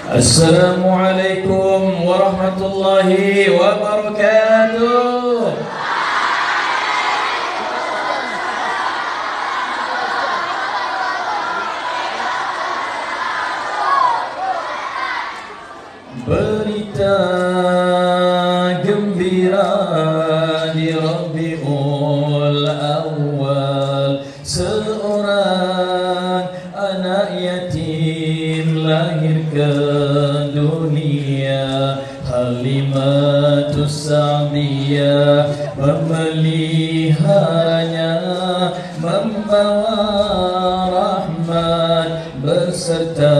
Assalamualaikum warahmatullahi wabarakatuh. Berita gembira di Rabiul Awal, seorang anak yatim lahir ke dunia. Halimatus Sa'diyah memeliharanya, membawa rahmat beserta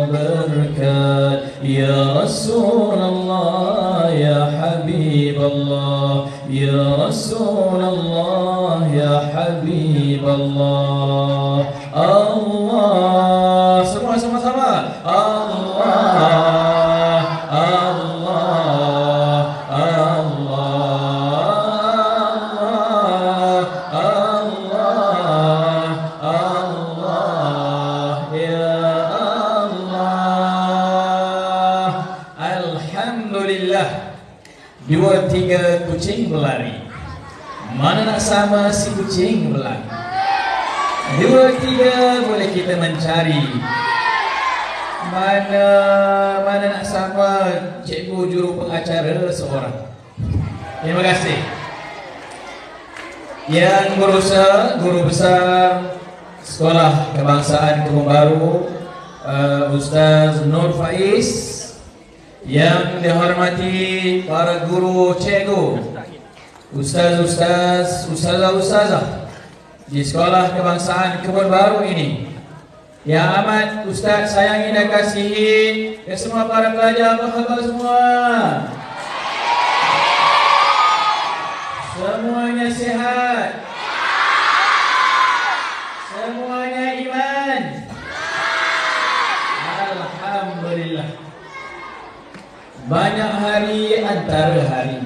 berkat. Ya Rasulullah, ya Habiballah, ya Rasulullah, ya Habiballah. Allah, semua sama-sama. Allah, Allah, Allah, Allah, Allah, ya Allah. Alhamdulillah, 2-3 kucing berlari. Mana nak sama si kucing berlari? 2-3 boleh kita mencari. Mana nak sama cikgu juru pengacara seorang. Terima kasih. Yang berusaha, guru besar Sekolah Kebangsaan Kebun Baru, Ustaz Nur Faiz. Yang dihormati para guru, cikgu, ustaz-ustaz, ustazah-ustazah di Sekolah Kebangsaan Kebun Baru ini, yang amat Ustaz sayangi dan kasihi, dan semua para pelajar, apa khabar semua? Semuanya sihat? Semuanya iman? Alhamdulillah. Banyak hari antara hari.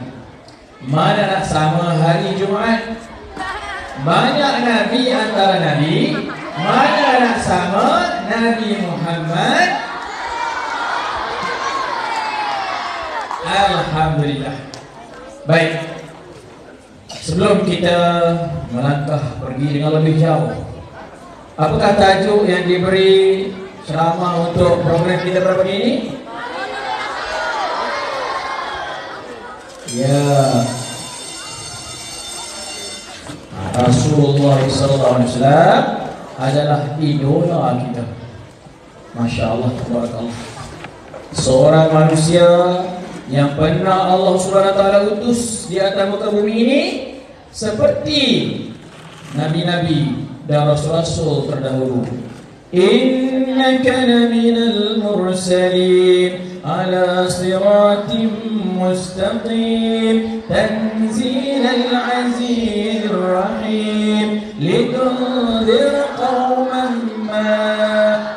Mana nak sama hari Jumaat? Banyak Nabi antara Nabi. Mana nak sama Nabi Muhammad? Alhamdulillah. Baik, sebelum kita melangkah pergi dengan lebih jauh, apakah tajuk yang diberi ceramah untuk program kita pada pagi ini? Ya, Rasulullah SAW adalah idola kita. Masya Allah, tabarakallah. Seorang manusia yang pernah Allah SWT utus di atas muka bumi ini, seperti nabi-nabi dan rasul-rasul terdahulu. Innaka laminal mursalin ala siratim mustaqim tanzilal azizir rahim litunzir qawman ma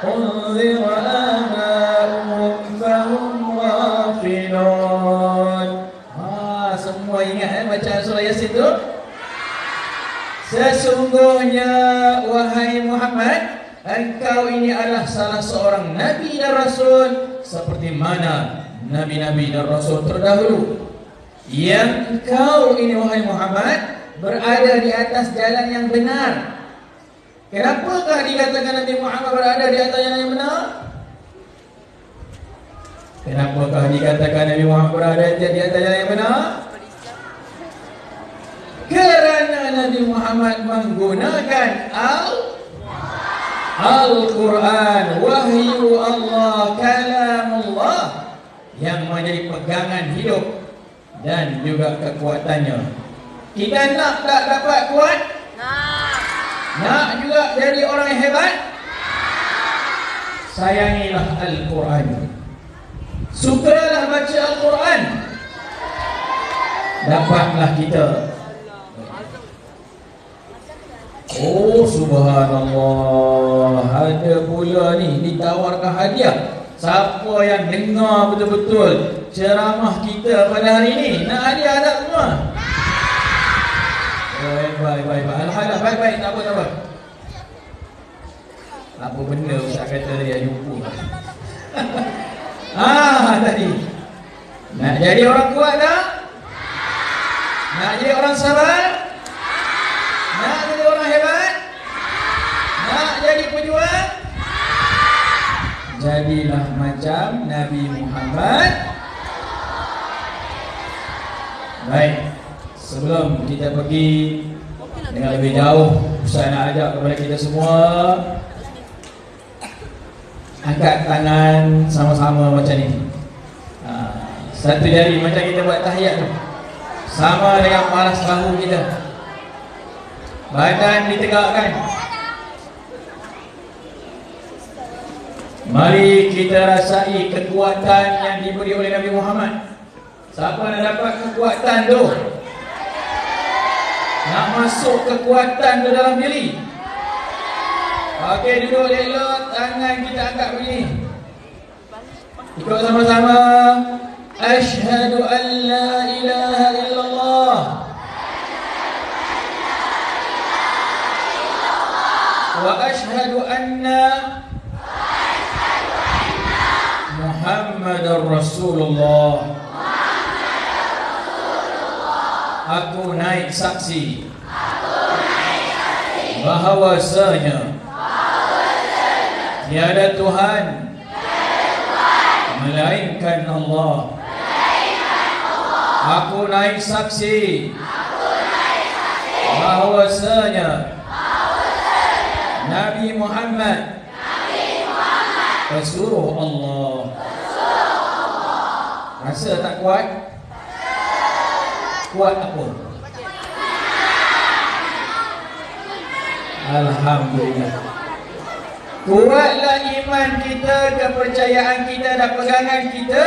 unzir aba'uhum fahum ghafilun. Semua ingat bacaan surah Yasin tu? Sesungguhnya wahai Muhammad, engkau ini adalah salah seorang nabi dan rasul seperti mana nabi-nabi dan rasul terdahulu. Yang engkau ini wahai Muhammad berada di atas jalan yang benar. Kenapakah dikatakan Nabi Muhammad berada di atas jalan yang benar? Kenapakah dikatakan Nabi Muhammad berada di atas jalan yang benar? Kerana Nabi Muhammad menggunakan Al-Quran, wahyu Allah, kalamullah, yang menjadi pegangan hidup dan juga kekuatannya. Kita nak tak dapat kuat? Nak juga jadi orang yang hebat? Sayangilah Al-Quran. Sukalah baca Al-Quran. Dapatlah kita. Oh subhanallah, ada pula ni ditawarkan hadiah. Siapa yang dengar betul-betul ceramah kita pada hari ini, nak hadiah tak semua? Baik. Alhamdulillah, baik. Tak apa. Apa benda Ustaz kata dia jumpa. tadi. Nak jadi orang kuat tak? Nak jadi orang sabar? Nak jadi orang hebat? Nak jadi pejuang? Jadilah macam Nabi Muhammad. Baik, sebelum kita pergi dengan lebih jauh, saya nak ajak kepada kita semua angkat tangan sama-sama macam ni. Satu jari macam kita buat tahiyat tu, sama dengan paras bahu kita. Badan ditegakkan. Mari kita rasai kekuatan yang diberi oleh Nabi Muhammad. Siapa nak dapat kekuatan tu? Nak masuk kekuatan tu dalam diri? Okey, duduk elok, tangan kita angkat begini. Ikut sama-sama. Asyhadu an la ilaha illallah wa asyhadu anna Muhammadar Rasulullah. Aku naik saksi bahawasanya tiada Tuhan melainkan Allah. Aku naik saksi bahawasanya Nabi Muhammad Rasulullah Allah. Rasa tak kuat? Kuat apa? Alhamdulillah. Kuatlah iman kita, kepercayaan kita dan pegangan kita.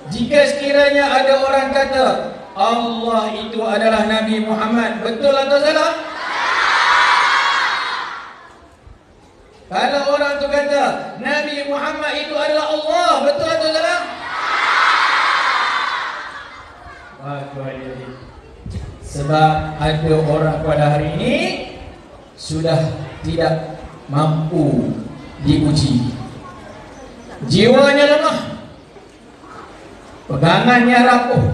Jika sekiranya ada orang kata Allah itu adalah Nabi Muhammad, betul atau salah? Kalau orang tu kata Nabi Muhammad itu adalah Allah, betul atau salah? Sebab ada orang pada hari ini sudah tidak mampu diuji. Jiwanya lemah, pegangannya rapuh,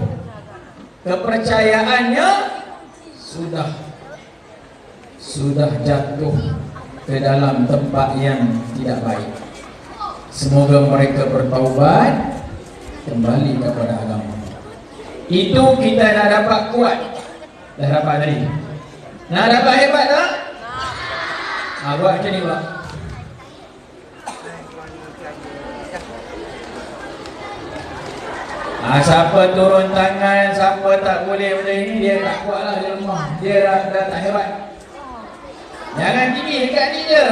kepercayaannya sudah jatuh ke dalam tempat yang tidak baik. Semoga mereka bertaubat, kembali kepada agama. Itu kita nak dapat kuat. Dah dapat tadi. Nak dapat hebat tak? Buat macam ni pula. Siapa turun tangan, siapa tak boleh macam ni, dia tak kuat lah, dia lemah, dia dah tak hebat. Jangan tinggi dekat ni je.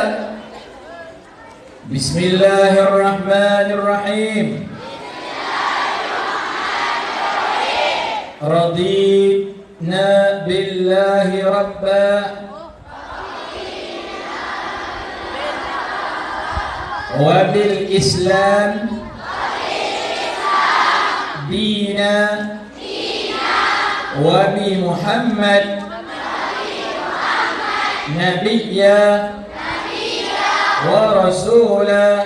Bismillahirrahmanirrahim. Radina billahi rabba wa bil islam dina wa bi Muhammad nabiyya wa rasula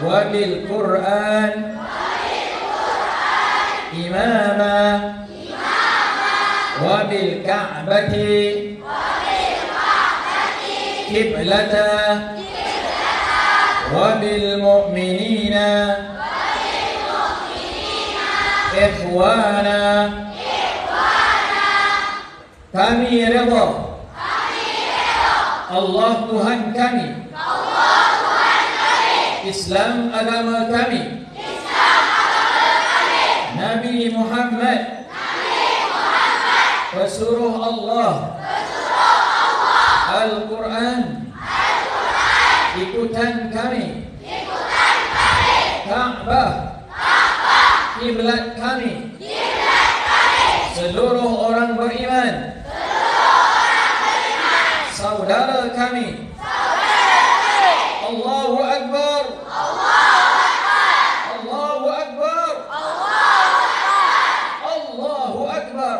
wa bil Qur'an imama wa bil Ka'bati qiblata wa bil mu'minina ikhwana. Kami redha Allah Tuhan kami, Islam agama kami, Nabi Muhammad pesuruh Allah, Al-Quran ikutan kami, Ka'bah kiblat kami, seluruh orang beriman saudara kami. Allahu Akbar. Allahu Akbar. Allahu Akbar.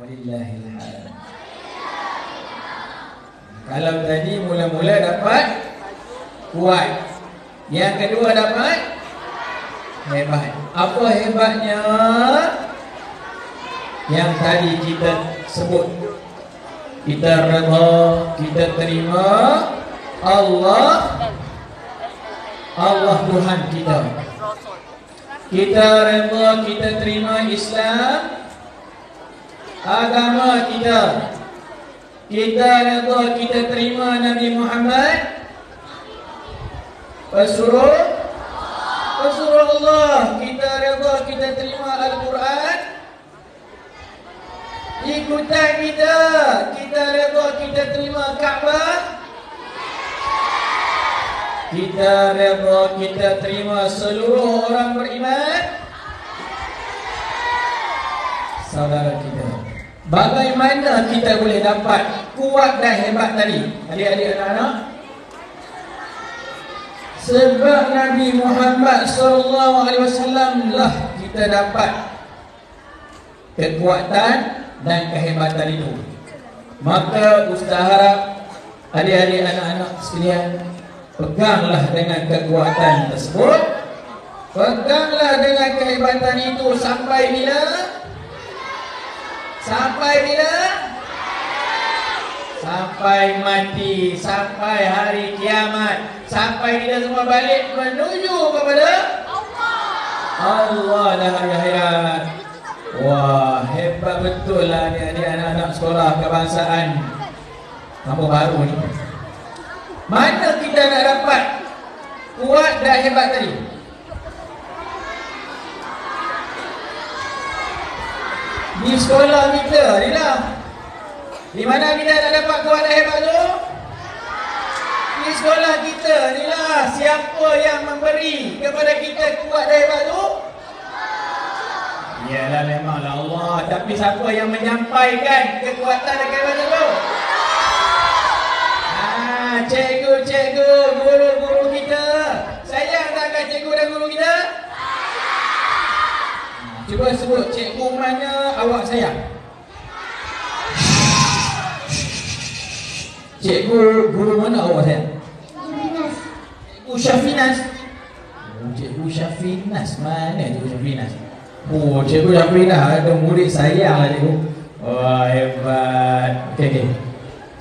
Walillahil hamd. Kalau tadi mula-mula dapat kuat. Yang kedua dapat hebat. Apa hebatnya? Yang tadi kita sebut. Kita redha, kita terima Allah Tuhan kita. Kita redha, kita terima Islam agama kita. Kita redha, kita terima Nabi Muhammad pesuruh Allah. Kita redha, kita terima Al-Quran ikutan kita. Kita redha, kita terima Kaabah. Kita redha, kita terima seluruh orang beriman saudara kita. Bagaimana kita boleh dapat kuat dan hebat tadi, adik-adik anak-anak? Sebab Nabi Muhammad SAW lah kita dapat kekuatan dan kehebatan itu. Maka Ustaz harap adik-adik anak-anak sekalian, peganglah dengan kekuatan tersebut. Peganglah dengan kehebatan itu sampai bila? Sampai bila? Sampai mati, sampai hari kiamat, sampai kita semua balik menuju kepada Allah dan hari akhirat. Wah, hebat betul lah adik-adik anak-anak sekolah kebangsaan Kampung Baru ni. Mana kita nak dapat kuat dan hebat tadi? Di sekolah kita ni lah. Di mana kita nak dapat kuat dan hebat tu? Di sekolah kita ni lah. Siapa yang memberi kepada kita kuat dan hebat tu? Yalah, memanglah Allah. Tapi siapa yang menyampaikan kekuatan dan kehebatan tu? Cikgu, guru-guru kita. Sayang takkan cikgu dan guru kita? Cuba sebut cikgu mana awak sayang. Cikgu, guru mana awak sayang? Cikgu Syafinas. Cikgu Syafinas, mana Cikgu Syafinas? Cikgu Syafinas ada murid sayang lah cikgu. Wah, hebat. Okey.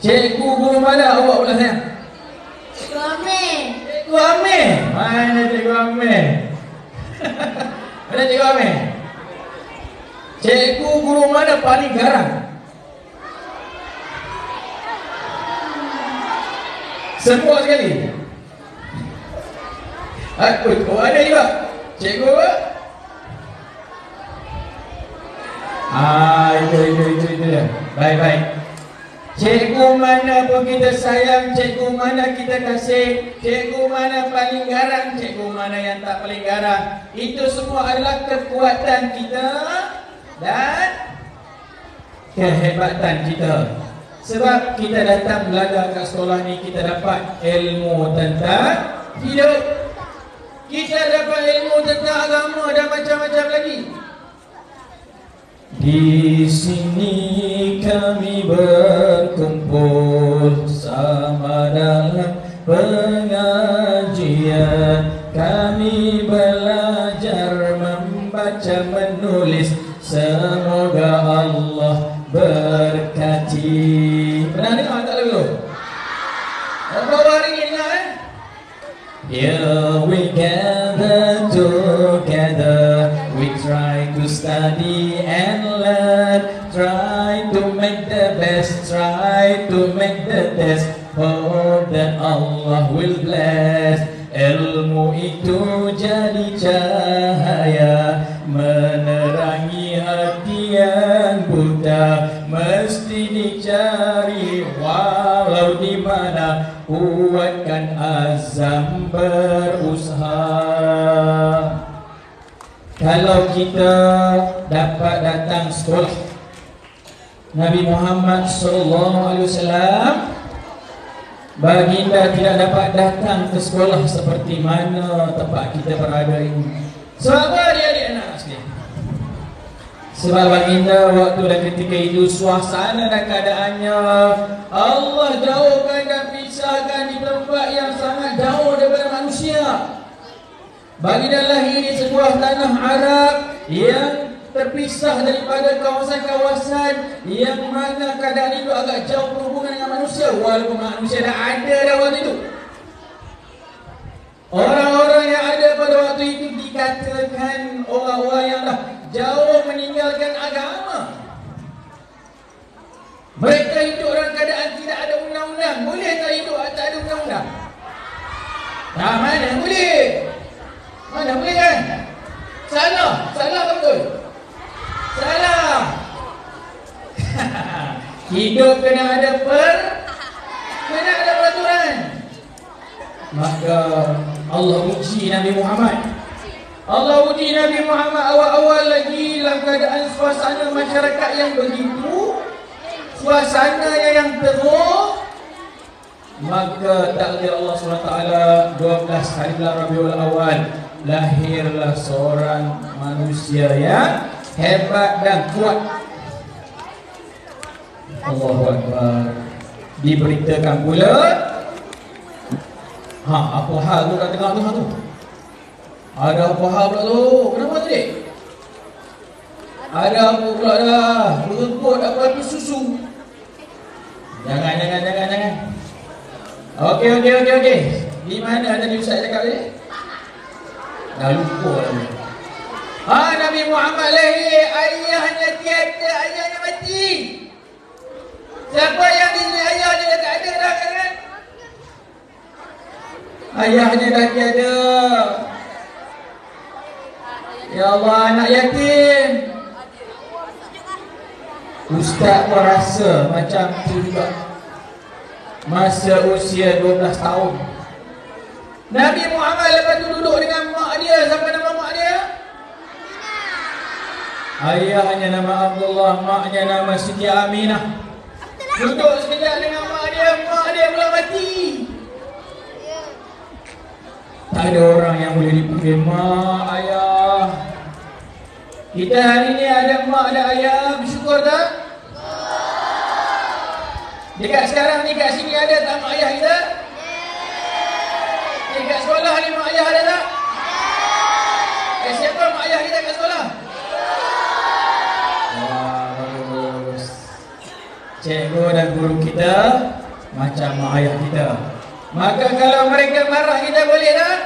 Cikgu guru mana awak pula sayang? Cikgu Amir. Cikgu Amir. Mana Cikgu Amir? Mana Cikgu Amir? Cikgu guru mana paling garang? Sebut sekali. Aku ada juga. Cikgu apa? Itu dia. Baik. Cikgu mana pun kita sayang, cikgu mana kita kasih, cikgu mana paling garang, cikgu mana yang tak paling garang. Itu semua adalah kekuatan kita dan kehebatan kita. Sebab kita datang belajar kat sekolah ni, kita dapat ilmu tentang hidup, kita dapat ilmu tentang agama dan macam-macam lagi. Di sini kami berkumpul sama dalam pengajian. Kami belajar membaca menulis. Semoga Allah berkati. Pernah dengar tak lagu? Berapa hari ni dengar kan? Here we gather together, we try to study and learn, try to make the best, try to make the best. Hope that Allah will bless. Ilmu itu jadi cahaya menerangi hati yang buta, mesti dicari walau di mana. Kuatkan azam berusaha. Kalau kita dapat datang sekolah Nabi Muhammad SAW, baginda tidak dapat datang ke sekolah seperti mana tempat kita berada ini. Sebab apa adik-adik anak sekalian? Sebab baginda waktu dan ketika itu suasana dan keadaannya Allah jauhkan dan pisahkan di tempat yang sangat jauh Baginda lahir di sebuah tanah Arab yang terpisah daripada kawasan-kawasan yang mana keadaan itu agak jauh berhubungan dengan manusia, walaupun manusia dah ada dah waktu itu. Orang-orang yang ada pada waktu itu dikatakan orang-orang yang dah jauh meninggalkan agama. Mereka hidup dalam keadaan tidak ada undang-undang. Boleh tak hidup tak ada undang-undang? Nah, mana boleh? Mana boleh kan? Salah tak betul? Salah. Hidup kena ada peraturan. Maka Allah uji Nabi Muhammad. Allah uji Nabi Muhammad awal-awal lagi dalam keadaan suasana masyarakat yang begitu, suasananya yang teruk. Maka takdir Allah SWT 12 hari bulan Rabiul Awal lahirlah seorang manusia yang hebat dan kuat. Allahu Akbar. Diberitakan pula, apa hal tu kat tengah-tengah tu? Ada apa hal pula tu? Kenapa tu dek? Ada apa pula dah? Berebut apa tu susu? Jangan. Okey. Di mana tadi Ustaz cakap tadi? Dah lupa lagi. Nabi Muhammad lahir, ayahnya tiada, ayahnya mati. Siapa yang di sini ayahnya dah tak ada dah kan? Ayahnya dah tiada. Ya Allah, anak yatim. Ustaz pun rasa macam tu juga. Masa usia 12 tahun, Nabi Muhammad lepas tu duduk dengan mak dia. Siapa nama mak dia? Ayahnya nama Abdullah, maknya nama Siti Aminah. Duduk sekejap dengan mak dia pula mati. Tak ada orang yang boleh dipanggil mak, ayah. Kita hari ni ada mak, ada ayah, bersyukur tak? Dekat sekarang ni kat sini ada tak mak ayah kita? Dekat sekolah ni mak ayah ada tak? Siapa mak ayah kita kat sekolah? Bagus. Cikgu dan guru kita macam mak ayah kita. Maka kalau mereka marah kita boleh tak?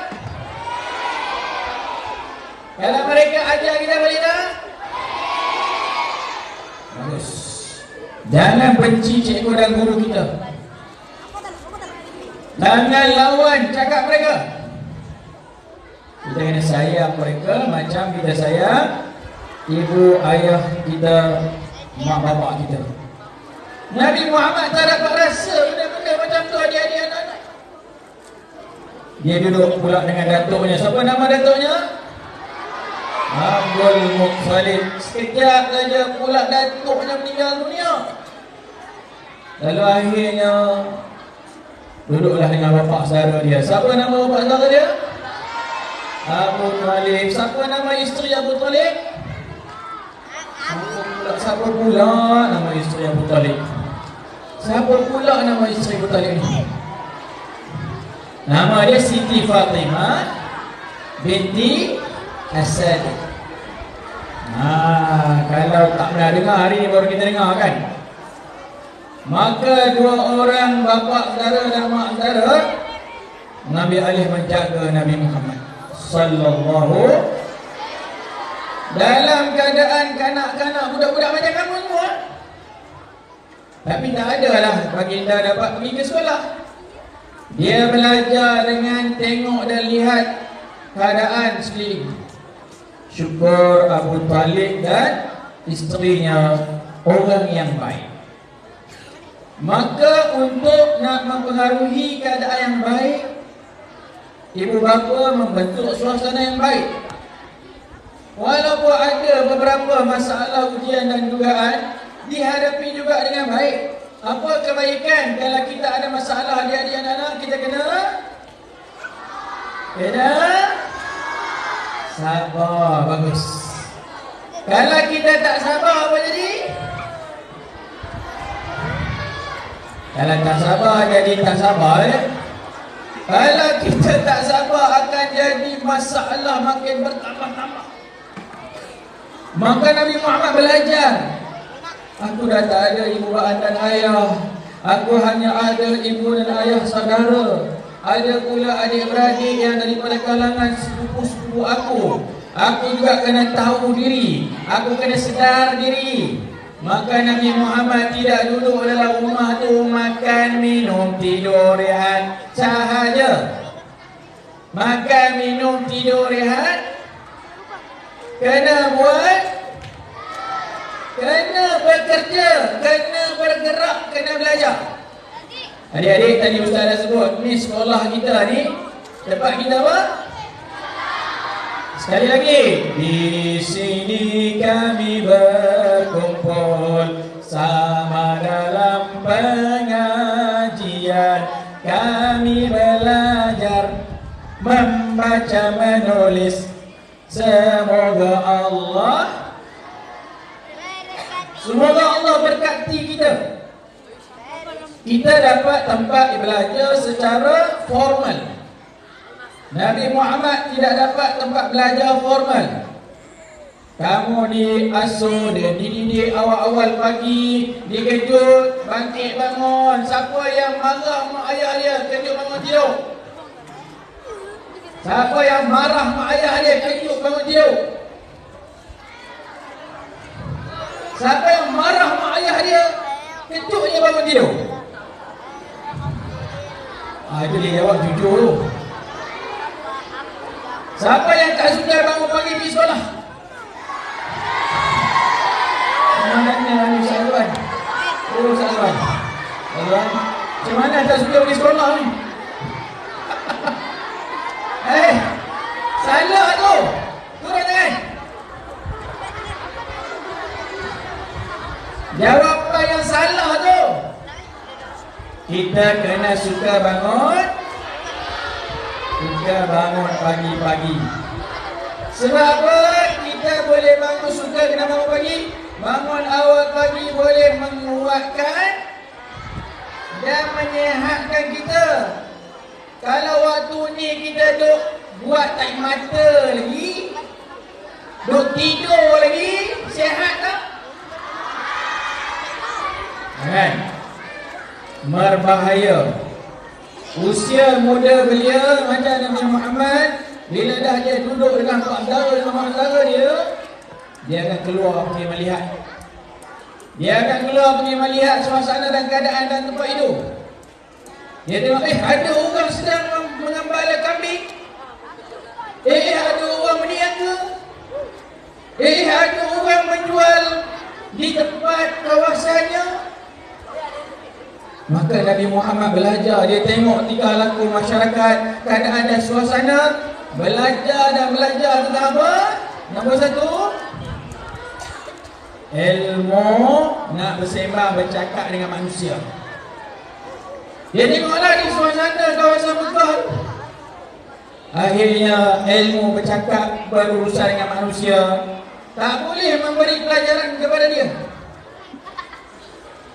Kalau mereka ajar kita boleh tak? Bagus. Jangan benci cikgu dan guru kita. Jangan lawan cakap mereka. Kita kena sayang mereka macam kita sayang ibu ayah kita, mak bapak kita. Nabi Muhammad tak dapat rasa benda-benda macam tu adik-adik anak-anak. Dia duduk pula dengan datuknya. Siapa nama datuknya? Abdul Muttalib. Sekejap saja pula datuknya meninggal dunia. Lalu akhirnya duduklah dengan bapa saudara dia. Siapa nama bapa saudara dia? Abu Talib. Siapa nama isteri Abu Talib? Siapa pula nama isteri Abu Talib? Siapa pula nama isteri Abu Talib ni? Nama dia Siti Fatimah binti Asad. Kalau tak pernah dengar, hari ni baru kita dengar kan? Maka dua orang bapa saudara dan mak saudara mengambil alih menjaga Nabi Muhammad sallallahu dalam keadaan kanak-kanak budak-budak macam kamu semua. Tapi tak adalah baginda dapat pergi ke sekolah. Dia belajar dengan tengok dan lihat keadaan sekeliling. Syukur Abu Talib dan isterinya orang yang baik. Maka untuk nak mempengaruhi keadaan yang baik, ibu bapa membentuk suasana yang baik. Walaupun ada beberapa masalah, ujian dan dugaan, dihadapi juga dengan baik. Apa kebaikan kalau kita ada masalah adik-adik anak-anak, kita kena sabar. Bagus. Kalau kita tak sabar, apa jadi? Kalau tak sabar, jadi tak sabar. Kalau kita tak sabar akan jadi masalah makin bertambah-tambah. Maka Nabi Muhammad belajar. Aku dah tak ada ibu dan ayah. Aku hanya ada ibu dan ayah saudara. Ada pula adik-beradik yang daripada kalangan sepupu-sepupu aku. Aku juga kena tahu diri. Aku kena sedar diri. Maka Nabi Muhammad tidak duduk dalam rumah tu makan, minum, tidur, rehat sahaja. Makan, minum, tidur, rehat. Kena buat, kena bekerja, kena bergerak, kena belajar. Adik-adik, tadi Ustaz dah sebut, ni sekolah kita ni, tempat kita apa? Sekali lagi. Di sini kami berkumpul sama dalam pengajian. Kami belajar membaca, menulis. Semoga Allah berkati kita. Kita dapat tempat belajar secara formal. Nabi Muhammad tidak dapat tempat belajar formal. Kamu diasuh, dididik awal-awal pagi, dikejut, bangkit bangun. Siapa yang marah mak ayah dia, kejut bangun tidur. Siapa yang marah mak ayah dia, kejut bangun tidur. Siapa yang marah mak ayah dia, kejut dia bangun tidur. Itu dia jawab jujur tu. Siapa yang tak suka bangun pagi pergi sekolah? Mana ni Syazwan? Oh Syazwan. Syazwan, macam mana tak suka pergi sekolah ni? Salah tu. Turun tangan. Jawapan yang salah tu. Kita kena suka bangun. Suka bangun pagi-pagi. Sebab apa? Kita boleh bangun suka kena bangun pagi. Bangun awal pagi boleh menguatkan dan menyehatkan kita. Kalau waktu ni kita duk buat tak mata lagi, duk tidur lagi, sihat tak? Kan? Berbahaya. Usia muda belia macam Nabi Muhammad, bila dah dia duduk dengan pak saudara dia akan keluar pergi melihat. Dia akan keluar pergi melihat suasana dan keadaan dan tempat hidup. Dia tengok, ada orang sedang mengembala kambing. Ada orang berniaga. Ada orang menjual di tempat kawasannya. Maka Nabi Muhammad belajar. Dia tengok tingkah laku masyarakat, keadaan dan suasana. Belajar dan belajar tentang apa? Nombor satu, ilmu nak bersembang, bercakap dengan manusia. Dia tengoklah di suasana kawasan Mekah. Akhirnya ilmu bercakap, berurusan dengan manusia tak boleh memberi pelajaran kepada dia.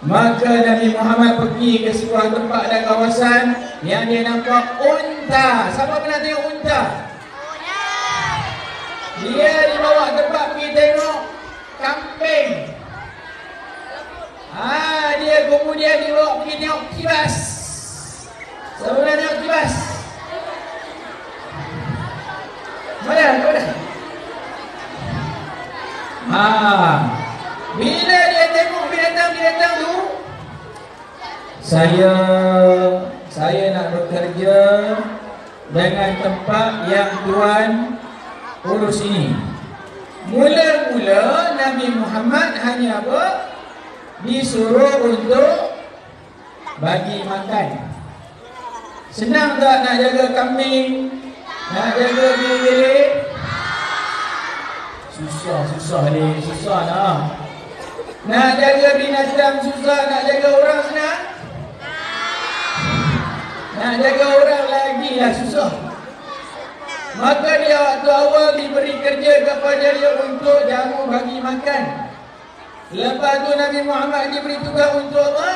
Maka Nabi Muhammad pergi ke sebuah tempat dan kawasan yang dia nampak unta. Siapa pernah tengok unta? Dia dibawa tempat pergi tengok kambing. Dia kemudian dibawa pergi tengok kibas. Siapa pernah tengok kibas? Mana? Bila dia tengok binatang-binatang tu, saya nak bekerja dengan tempat yang Tuhan urus ini. Mula-mula Nabi Muhammad hanya apa? Disuruh untuk bagi makan. Senang tak nak jaga kambing, nak jaga bilik? Susah lah. Nak jaga binatang susah, nak jaga orang senang? Nak jaga orang lagi lah susah. Maka dia waktu awal diberi kerja kepada dia untuk jamu bagi makan. Lepas tu Nabi Muhammad diberi tugas untuk apa?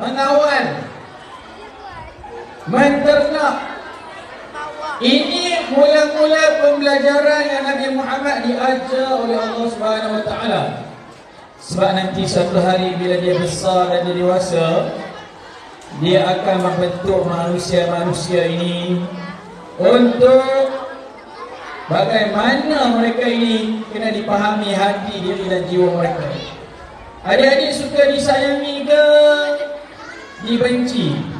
Mengawal, menternak, Ini mula-mula pembelajaran yang Nabi Muhammad diajar oleh Allah Subhanahu Wa Taala. Sebab nanti suatu hari bila dia besar dan dia dewasa, dia akan membentuk manusia-manusia ini untuk bagaimana mereka ini kena dipahami hati diri dan jiwa mereka. Adik-adik suka disayangi ke dibenci?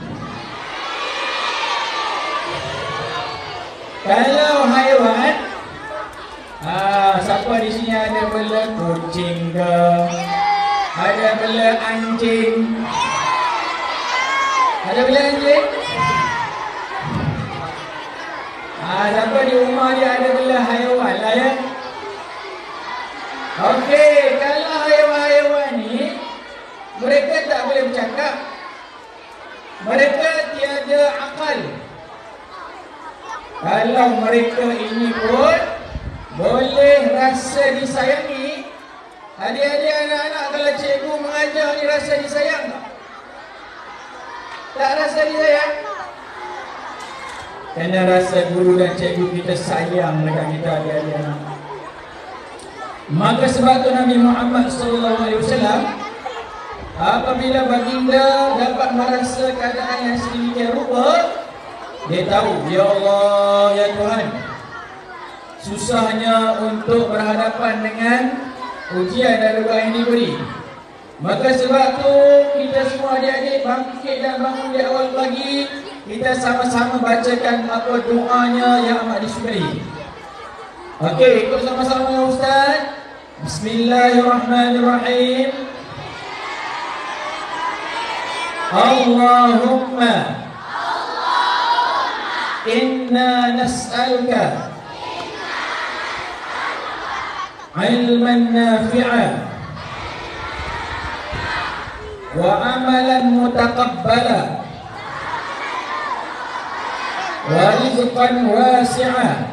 Kalau haiwan, siapa di sini ada bela kucing ke? Ada bela anjing? Ada bela anjing? Siapa di rumah dia ada bela haiwan lah ya? Okey, kalau haiwan-haiwan ni mereka tak boleh bercakap. Mereka tiada akal. Kalau mereka ini pun boleh rasa disayangi, adik-adik anak-anak kalau cikgu mengajar ni rasa disayang tak? Tak rasa disayang? Kena rasa guru dan cikgu kita sayang dekat kita adik-adik anak. Maka sebab tu Nabi Muhammad SAW apabila baginda dapat merasa keadaan yang sedemikian rupa, dia tahu, ya Allah, ya Tuhan, susahnya untuk berhadapan dengan ujian dan ujian yang diberi. Maka sebab tu kita semua adik-adik bangkit dan bangun di awal pagi, kita sama-sama bacakan apa doanya yang amat disukai. Okey, ikut sama-sama ya Ustaz. Bismillahirrahmanirrahim. Allahumma inna nas'aluka ilman nafi'an wa amalan mutaqabbala wa rizqan wasi'an.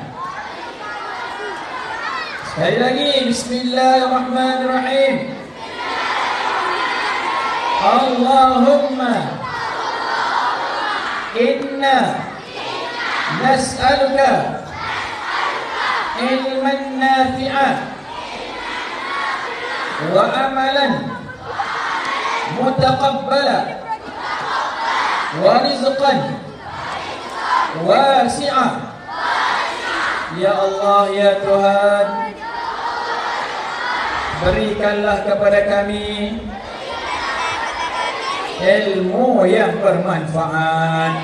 Sekali lagi, bismillahirrahmanirrahim. Allahumma inna nas'aluka ilman nafi'an wa amalan mutaqabbala wa rizqan wasi'an. Ya Allah, ya Tuhan, berikanlah kepada kami ilmu yang bermanfaat.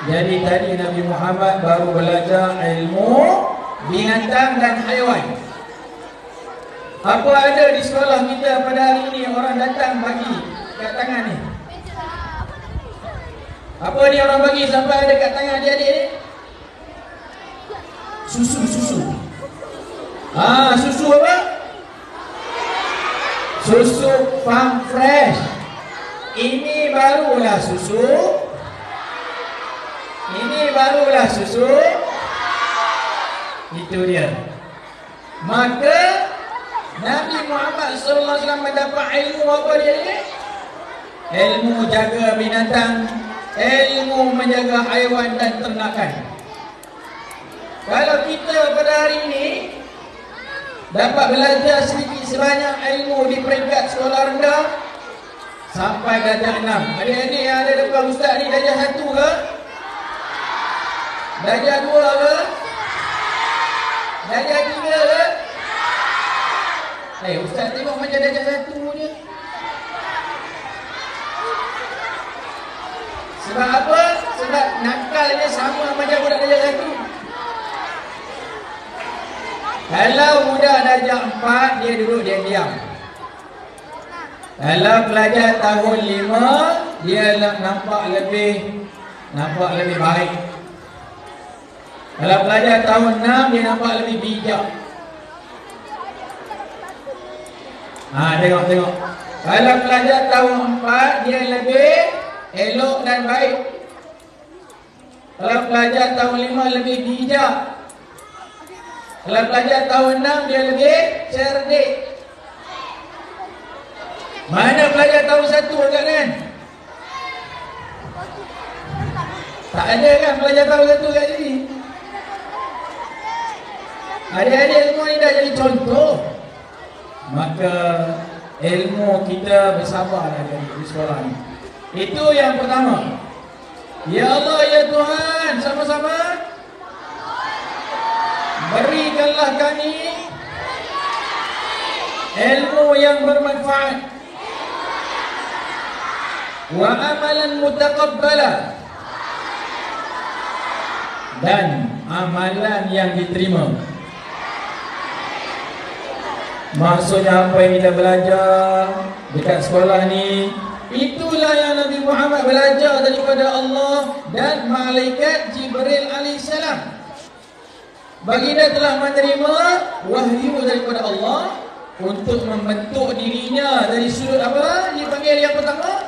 Jadi tadi Nabi Muhammad baru belajar ilmu binatang dan haiwan. Apa ada di sekolah kita pada hari ini orang datang bagi kat tangan ni? Apa ni orang bagi sampai ada kat tangan adik-adik ni? Susu. Susu apa? Susu Farm Fresh. Ini barulah susu. Itu dia. Maka Nabi Muhammad SAW mendapat ilmu apa dia ni? Ilmu jaga binatang, ilmu menjaga haiwan dan ternakan. Kalau kita pada hari ini dapat belajar sedikit sebanyak ilmu di peringkat sekolah rendah sampai darjah 6. Adik-adik yang ada depan ustaz ni darjah 1 ke? Darjah 2 ke? Darjah 3 ke? Ustaz tengok macam darjah 1 je. Sebab apa? Sebab nakalnya sama macam budak darjah 1. Kalau budak darjah 4, dia duduk diam-diam. Kalau pelajar tahun 5, dia nampak lebih baik. Kalau pelajar tahun 6, dia nampak lebih bijak. Tengok. Kalau pelajar tahun 4, dia lebih elok dan baik. Kalau pelajar tahun 5, lebih bijak. Kalau pelajar tahun 6, dia lebih cerdik. Mana pelajar tahun 1 agak kan? Tak ada kan pelajar tahu satu kat sini? Adik-adik semua ni dah jadi contoh. Maka ilmu kita bersabarlah di sekolah ni. Itu yang pertama. Ya Allah, ya Tuhan, sama-sama berikanlah kami ilmu yang bermanfaat wa amalan mutaqabbala, dan amalan yang diterima. Maksudnya apa yang kita belajar dekat sekolah ni, itulah yang Nabi Muhammad belajar daripada Allah dan malaikat Jibril alaihissalam. Baginda telah menerima wahyu daripada Allah untuk membentuk dirinya dari sudut apa? Dipanggil yang pertama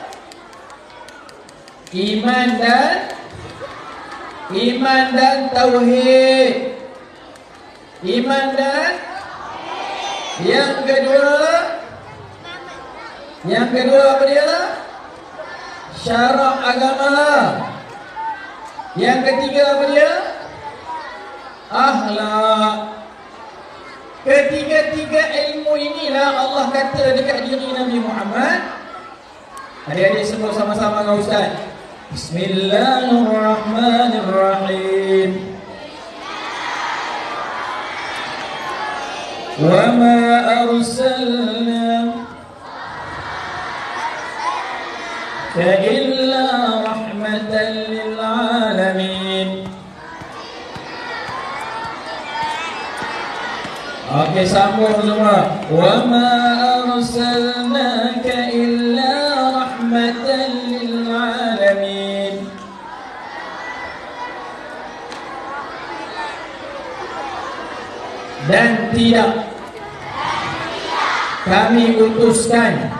iman dan tauhid. Iman dan yang kedua apa dia? Syarak agama. Yang ketiga apa dia? Akhlak. Ketiga-tiga ilmu inilah Allah kata dekat diri Nabi Muhammad. Adik-adik sebut sama-sama dengan Ustaz. Bismillahirrahmanirrahim. Wa ma arsalna ka illa rahmatan lil alamin. Okey, sambung semua. Wa ma arsalnaka illa rahmatan lil alamin. Dan tidak kami utuskan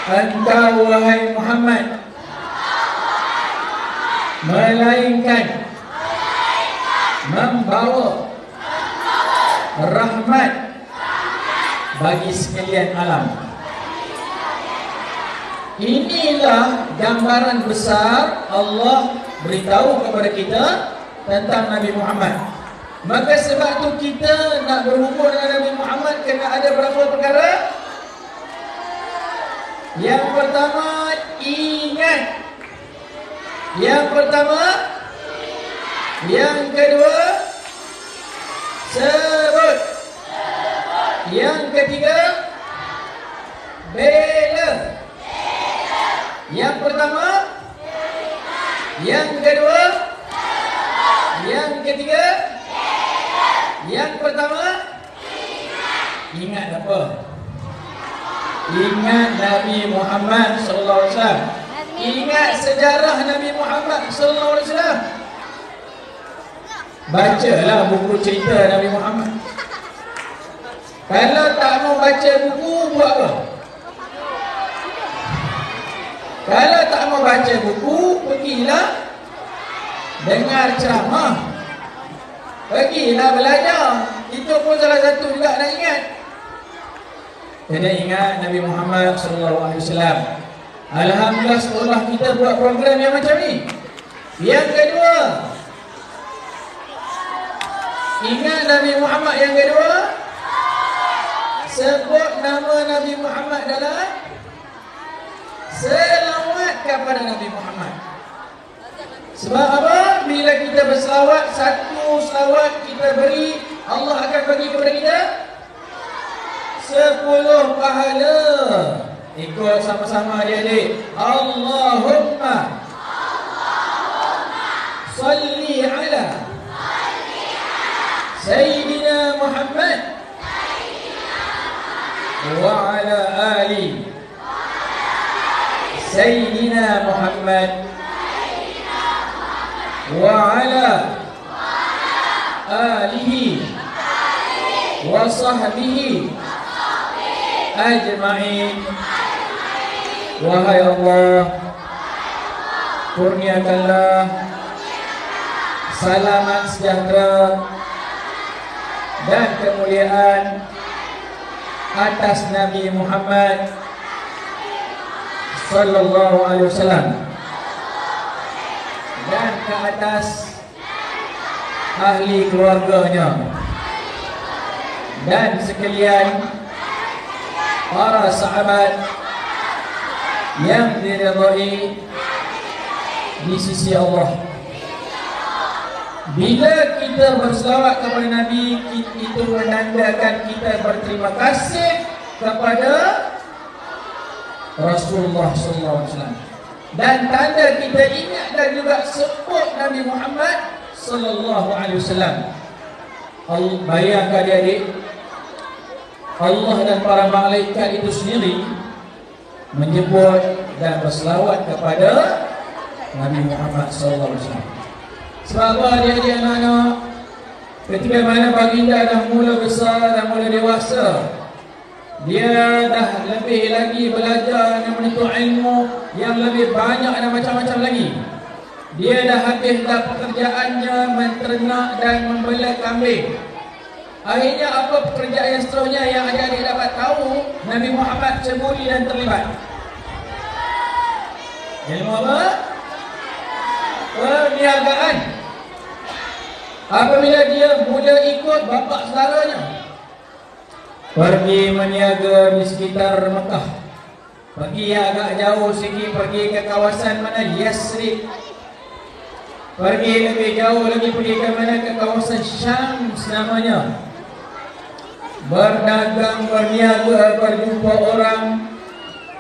engkau wahai Muhammad melainkan membawa rahmat bagi sekalian alam. Inilah gambaran besar Allah beritahu kepada kita tentang Nabi Muhammad. Maka sebab tu kita nak berhubung dengan Nabi Muhammad kena ada berapa perkara? Yang pertama, ingat. Yang pertama, yang kedua, sebut. Yang ketiga, bela. Yang pertama, yang kedua, yang ketiga, yang pertama, ingat apa? Ingat Nabi Muhammad sallallahu alaihi wasallam. Ingat sejarah Nabi Muhammad sallallahu alaihi wasallam. Bacalah buku cerita Nabi Muhammad. Kalau tak mau baca buku, buat apa? Kalau tak mau baca buku, pergilah dengar ceramah. Pergilah belajar. Itu pun salah satu juga nak ingat. Kena ingat Nabi Muhammad sallallahu alaihi wasallam. Alhamdulillah sekolah kita buat program yang macam ni. Yang kedua, ingat Nabi Muhammad yang kedua. Sebut nama Nabi Muhammad dalam selawat kepada Nabi Muhammad. Sebab apa? Bila kita berselawat, satu selawat kita beri, Allah akan bagi kepada kita 10 pahala. Ikut sama-sama adik-adik. Allahumma salli ala Sayyidina Muhammad wa ala ali Sayyidina Muhammad wa ala alihi wa sahbihi ajma'in. Wahai Allah, kurniakanlah selamat sejahtera dan kemuliaan atas Nabi Muhammad sallallahu alaihi wasallam. atas ahli keluarganya dan sekalian para sahabat yang diridhai di sisi Allah. Bila kita berselawat kepada Nabi, itu menandakan kita berterima kasih kepada Rasulullah SAW, dan tanda kita ingat dan juga sebut Nabi Muhammad sallallahu alaihi wasallam. Bayangkan adik-adik, Allah dan para malaikat itu sendiri menyebut dan berselawat kepada Nabi Muhammad sallallahu alaihi wasallam. Sebab apa adik-adik anak-anak? Ketika mana baginda dah mula besar dan mula dewasa, dia dah lebih lagi belajar dan menuntut ilmu yang lebih banyak dan macam-macam lagi. Dia dah habis dah pekerjaannya menternak dan membela kambing. Akhirnya apa pekerjaan yang seterusnya yang adik-adik dapat tahu? Nabi Muhammad ceburi dan terlibat. Ilmu apa? Perniagaan. Apabila dia mula ikut bapa saudaranya pergi meniaga di sekitar Mekah, pergi agak jauh sikit, pergi ke kawasan mana? Yasrib. Pergi lebih jauh lagi, pergi ke mana? Ke kawasan Syam namanya. Berdagang, berniaga, berjumpa orang.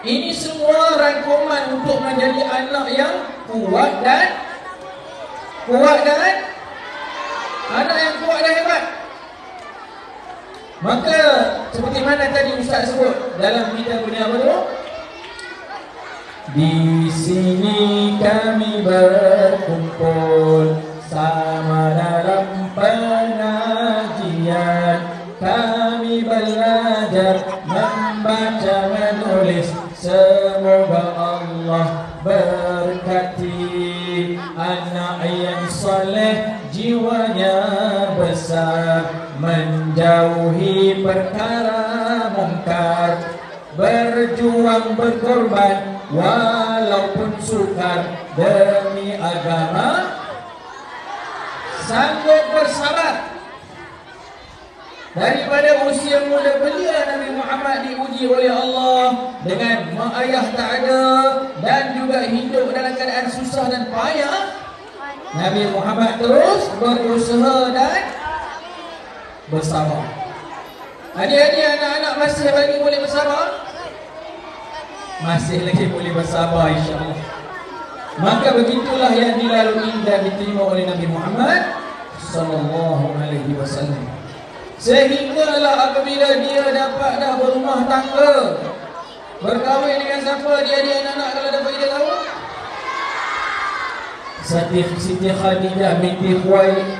Ini semua rangkuman untuk menjadi anak yang kuat dan anak yang kuat dan hebat. Maka seperti mana tadi Ustaz sebut dalam kita punya apa tu? Di sini kami berkumpul sama dalam pengajian, kami belajar membaca menulis. Semoga Allah berkati anak yang soleh, jiwanya besar, menjauhi perkara mungkar, berjuang berkorban walaupun sukar demi agama, sanggup bersabar. Daripada usia muda belia, Nabi Muhammad diuji oleh Allah dengan mak ayah tak ada dan juga hidup dalam keadaan susah dan payah. Nabi Muhammad terus berusaha dan bersabar. Adik-adik anak-anak masih lagi boleh bersabar? Masih lagi boleh bersabar, insya-Allah. Maka begitulah yang dilalui dan diterima oleh Nabi Muhammad sallallahu alaihi wasallam. Sehinggalah apabila dia dapat dah berumah tangga, berkahwin dengan siapa dia anak-anak kalau dapat kita tahu? Siti Khadijah binti Khuwailid.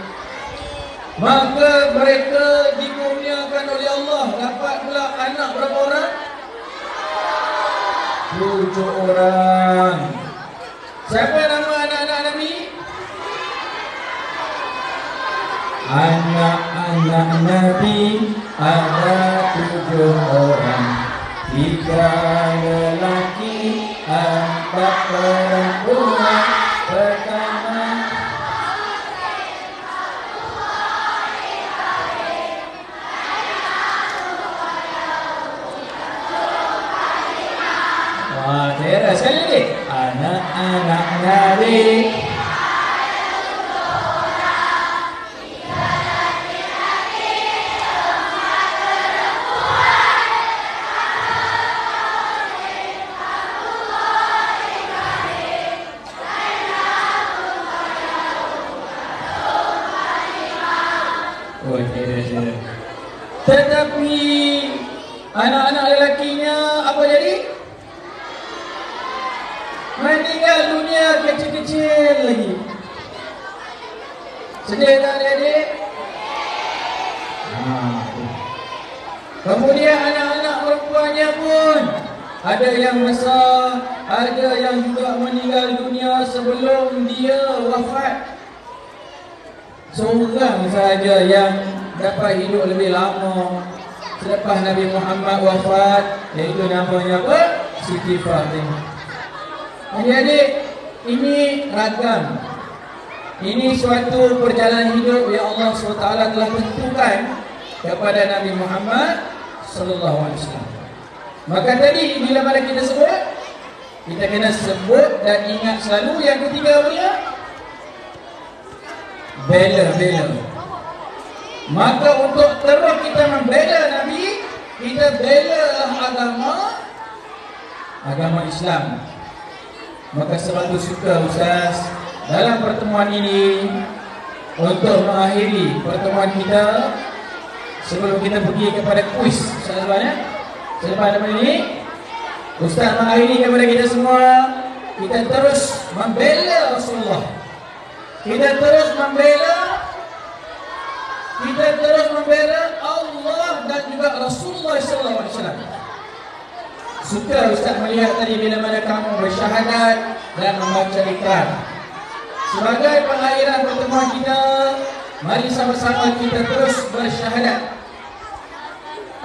Maka mereka dikurniakan oleh Allah dapat pula anak berapa orang? 7 orang. Siapa nama anak-anak Nabi? Anak-anak Nabi ada 7 orang, 3 lelaki, 4 perempuan. Pertama wah, daerah sekali lagi. Anak-anak Nabi tetapi anak-anak lelakinya apa jadi? Meninggal dunia kecil-kecil lagi. Sedih tak adik-adik? Kemudian anak-anak perempuannya pun ada yang besar, ada yang juga meninggal dunia sebelum dia wafat. Seorang saja yang dapat hidup lebih lama selepas Nabi Muhammad wafat, iaitu namanya apa? Siti Fatimah. Adik-adik, ini ragam. Ini suatu perjalanan hidup yang Allah SWT telah tentukan kepada Nabi Muhammad SAW. Maka tadi bila mana kita sebut, kita kena sebut dan ingat selalu yang ketiga punya bela. Maka untuk terus kita membela Nabi, kita bela agama Islam. Maka sebab itu suka Ustaz dalam pertemuan ini untuk mengakhiri pertemuan kita, sebelum kita pergi kepada kuis selepas ini, Ustaz mengakhiri kepada kita semua, kita terus membela Rasulullah, kita terus membela Allah dan juga Rasulullah SAW. Suka Ustaz melihat tadi bila mana kamu bersyahadat dan membaca ikrar. Sebagai pengakhiran pertemuan kita, mari sama-sama kita terus bersyahadat.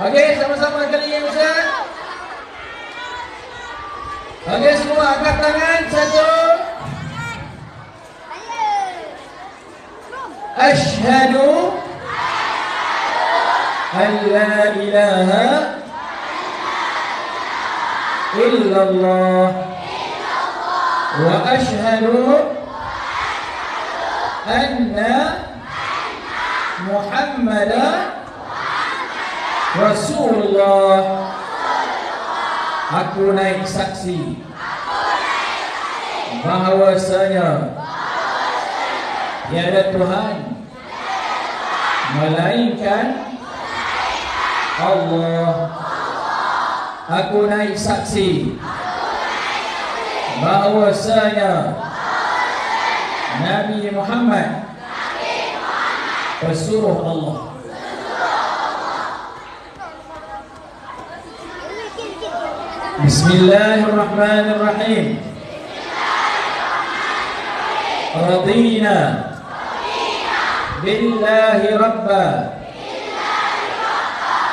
Okey, sama-sama kali ini Ustaz. Okey, semua angkat tangan. Satu. Asyhadu an la ilaha illallah wa asyhadu anna Muhammadan Rasulullah. Aku naik saksi bahawasanya tiada Tuhan melainkan Allah. Aku naik saksi bahawasanya Nabi Muhammad pesuruh Allah. Bismillahirrahmanirrahim. Radina billahi rabba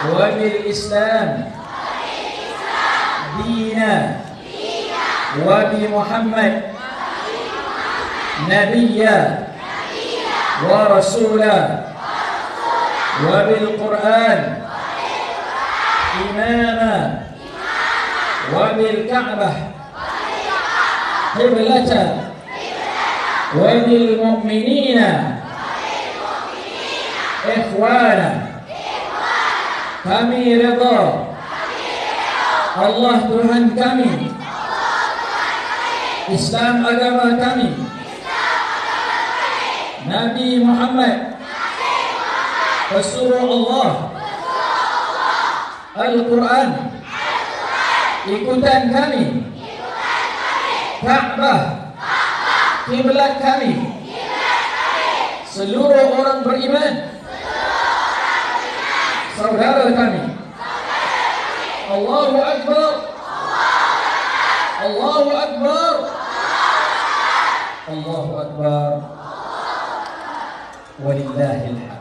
wa bil Islam dina wa bi Muhammad nabiyya wa rasula wa bil Quran imama wa bil Ka'bah qiblatan wa bil mu'minina ikhwana. Kami redha Allah Tuhan kami, Islam agama kami, Nabi Muhammad pesuruh Allah, Al-Quran ikutan kami, Ka'bah kiblat kami, seluruh orang beriman saudara kami. Allahu Akbar, Allahu Akbar, Allahu Akbar, walillahil hamd.